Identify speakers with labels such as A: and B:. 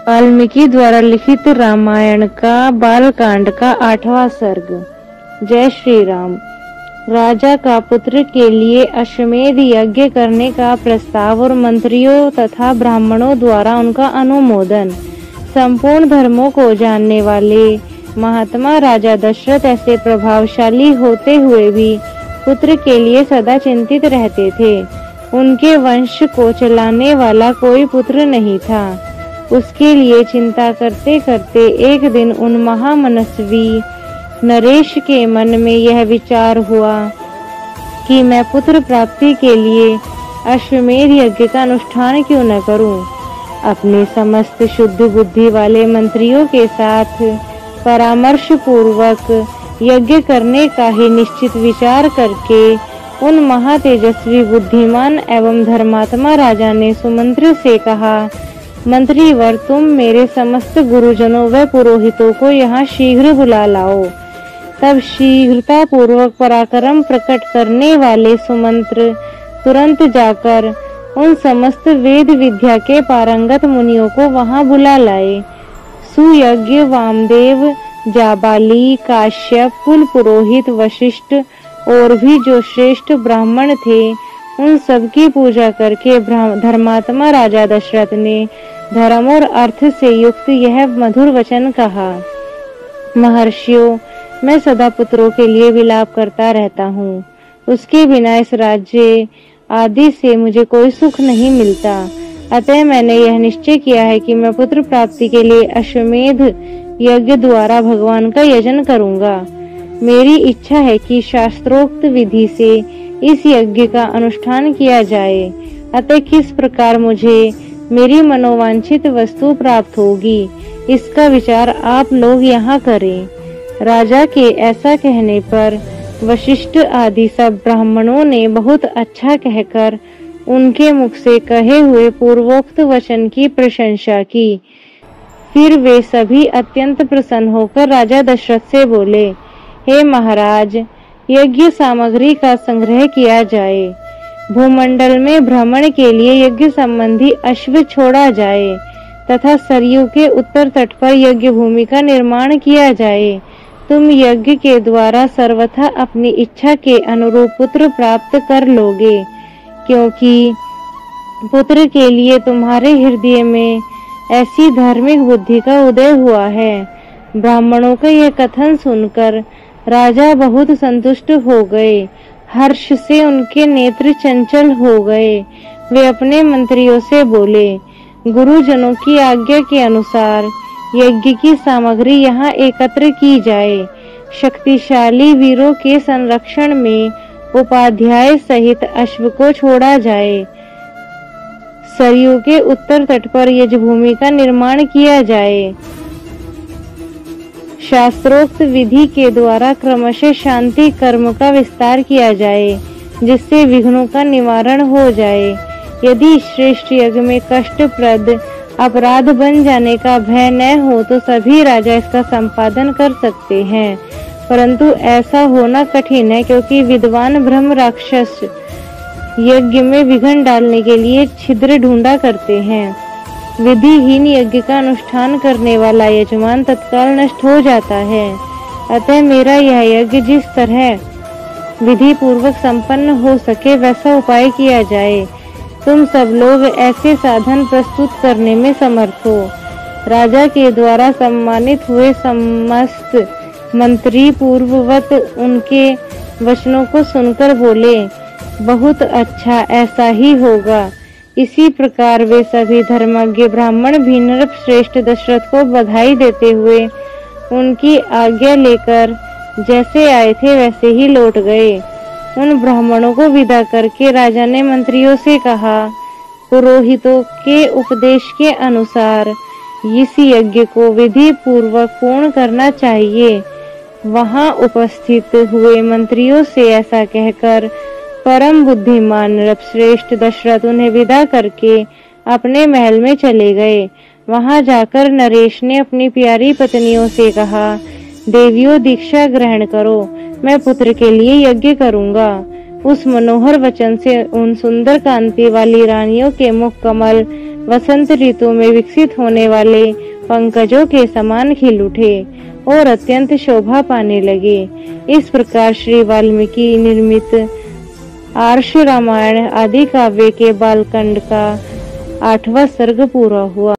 A: वाल्मीकि द्वारा लिखित रामायण का बालकांड का 8वां सर्ग। जय श्री राम। राजा का पुत्र के लिए अश्वमेध यज्ञ करने का प्रस्ताव और मंत्रियों तथा ब्राह्मणों द्वारा उनका अनुमोदन। संपूर्ण धर्मों को जानने वाले महात्मा राजा दशरथ ऐसे प्रभावशाली होते हुए भी पुत्र के लिए सदा चिंतित रहते थे। उनके वंश को चलाने वाला कोई पुत्र नहीं था। उसके लिए चिंता करते करते एक दिन उन महामनस्वी नरेश के मन में यह विचार हुआ कि मैं पुत्र प्राप्ति के लिए अश्वमेध यज्ञ का अनुष्ठान क्यों न करूं। अपने समस्त शुद्ध बुद्धि वाले मंत्रियों के साथ परामर्श पूर्वक यज्ञ करने का ही निश्चित विचार करके उन महातेजस्वी बुद्धिमान एवं धर्मात्मा राजा ने सुमंत्र से कहा, मंत्रीवर, तुम मेरे समस्त गुरुजनों व पुरोहितों को यहाँ शीघ्र बुला लाओ। तब शीघ्रता पूर्वक पराक्रम प्रकट करने वाले सुमंत्र तुरंत जाकर उन समस्त वेद विद्या के पारंगत मुनियों को वहां बुला लाए। सुयज्ञ, वामदेव, जाबाली, काश्यप, कुल पुरोहित, वशिष्ठ और भी जो श्रेष्ठ ब्राह्मण थे, उन सब की पूजा करके धर्मात्मा राजा दशरथ ने धर्म और अर्थ से युक्त यह मधुर वचन कहा, महर्षियों, मैं सदा पुत्रों के लिए विलाप करता रहता हूँ। उसके बिना इस राज्य आदि से मुझे कोई सुख नहीं मिलता। अतः मैंने यह निश्चय किया है कि मैं पुत्र प्राप्ति के लिए अश्वमेध यज्ञ द्वारा भगवान का यजन करूंगा। मेरी इच्छा है कि शास्त्रोक्त विधि से इस यज्ञ का अनुष्ठान किया जाए। अतः किस प्रकार मुझे मेरी मनोवांछित वस्तु प्राप्त होगी, इसका विचार आप लोग यहाँ करें। राजा के ऐसा कहने पर वशिष्ठ आदि सब ब्राह्मणों ने बहुत अच्छा कहकर उनके मुख से कहे हुए पूर्वोक्त वचन की प्रशंसा की। फिर वे सभी अत्यंत प्रसन्न होकर राजा दशरथ से बोले, हे महाराज, यज्ञ सामग्री का संग्रह किया जाए। भूमंडल में भ्रमण के लिए यज्ञ संबंधी अश्व छोड़ा जाए तथा सरयू के उत्तर तट पर यज्ञ भूमि का निर्माण किया जाए। तुम यज्ञ के द्वारा सर्वथा अपनी इच्छा के अनुरूप पुत्र प्राप्त कर लोगे, क्योंकि पुत्र के लिए तुम्हारे हृदय में ऐसी धार्मिक बुद्धि का उदय हुआ है। ब्राह्मणों का यह कथन सुनकर राजा बहुत संतुष्ट हो गए। हर्ष से उनके नेत्र चंचल हो गए। वे अपने मंत्रियों से बोले, गुरुजनों की आज्ञा के अनुसार यज्ञ की सामग्री यहाँ एकत्र की जाए। शक्तिशाली वीरों के संरक्षण में उपाध्याय सहित अश्व को छोड़ा जाए। सरयू के उत्तर तट पर यज्ञभूमि का निर्माण किया जाए। शास्त्रोक्त विधि के द्वारा क्रमशः शांति कर्म का विस्तार किया जाए, जिससे विघ्नों का निवारण हो जाए। यदि श्रेष्ठ यज्ञ में कष्टप्रद अपराध बन जाने का भय न हो तो सभी राजा इसका संपादन कर सकते हैं, परंतु ऐसा होना कठिन है, क्योंकि विद्वान ब्रह्म राक्षस यज्ञ में विघ्न डालने के लिए छिद्र ढूंढा करते हैं। विधिहीन यज्ञ का अनुष्ठान करने वाला यजमान तत्काल नष्ट हो जाता है। अतः मेरा यह यज्ञ जिस तरह विधि पूर्वक संपन्न हो सके वैसा उपाय किया जाए। तुम सब लोग ऐसे साधन प्रस्तुत करने में समर्थ हो। राजा के द्वारा सम्मानित हुए समस्त मंत्री पूर्ववत उनके वचनों को सुनकर बोले, बहुत अच्छा, ऐसा ही होगा। इसी प्रकार वे सभी धर्मज्ञ ब्राह्मण भी नृपश्रेष्ठ दशरथ को बधाई देते हुए उनकी आज्ञा लेकर जैसे आए थे वैसे ही लौट गए। उन ब्राह्मणों को विदा करके राजा ने मंत्रियों से कहा, पुरोहितों के उपदेश के अनुसार इस यज्ञ को विधि पूर्वक पूर्ण करना चाहिए। वहां उपस्थित हुए मंत्रियों से ऐसा कहकर परम बुद्धिमान नृपश्रेष्ठ दशरथ उन्हें विदा करके अपने महल में चले गए। वहां जाकर नरेश ने अपनी प्यारी पत्नियों से कहा, देवियों, दीक्षा ग्रहण करो, मैं पुत्र के लिए यज्ञ करूंगा। उस मनोहर वचन से उन सुंदर कांति वाली रानियों के मुख कमल वसंत ऋतु में विकसित होने वाले पंकजों के समान खिल उठे और अत्यंत शोभा पाने लगे। इस प्रकार श्री वाल्मीकि निर्मित आर्ष रामायण आदि काव्य के बालकांड का 8वां सर्ग पूरा हुआ।